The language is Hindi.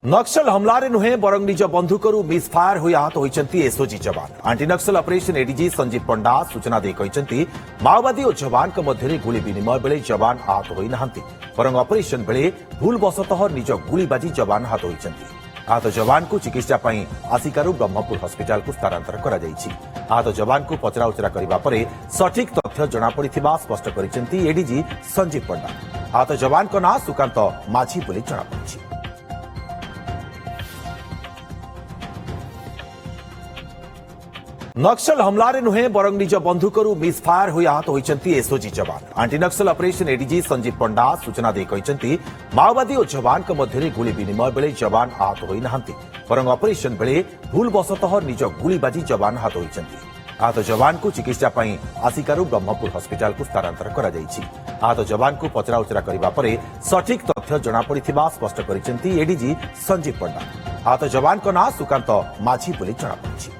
नक्सल हमलारे नुहे बरं निज बंधुकरू मिसफायर होई आहत होइचंती एसओजी जवान। आंटी नक्सल ऑपरेशन एडीजी संजीव पंडा सूचना दे कहिचंती माओवादी और जवान के मध्य गुली विनिमय बेले जवान आहत होई नाहंती, बरं ऑपरेशन बेले भूलवशतः निज गुली बाजी जवान आहत होइचंती। आहत जवान को चिकित्सा पई आसिकारु ब्रह्मपुर हॉस्पिटल को स्थानांतर करा जायछि। आहत जवान को पचराउचरा करिबा परे सठिक तथ्य जणा पड़िथिबा स्पष्ट करिचंती एडीजी संजीव पंडा। आहत जवान को नाम सुकांत माझी बोली जणा पड़िछि। नक्सल हमलारे नुहे बरं निज बंधुकरू मिसफायर होई आहत होइचंती एसओजी जवान। आंटी नक्सल ऑपरेशन एडीजी संजीव पंडा सूचना दे कहिचंती माओवादी और जवान के मध्य गुली विनिमय बेले जवान आहत होई नाहंती, बरं ऑपरेशन बेले भूलवशतः निज गुली बाजी जवान आहत होइचंती। आहत जवान को चिकित्सा पई आसिकारु ब्रह्मपुर हॉस्पिटल को स्थानांतर करा जायछि। आहत जवान को पचराउचरा करिबा परे सठिक तथ्य जणा पड़िथिबा स्पष्ट करिचंती एडीजी संजीव पंडा। आहत जवान को नाम सुकांत माझी बोली जणा पड़िछि।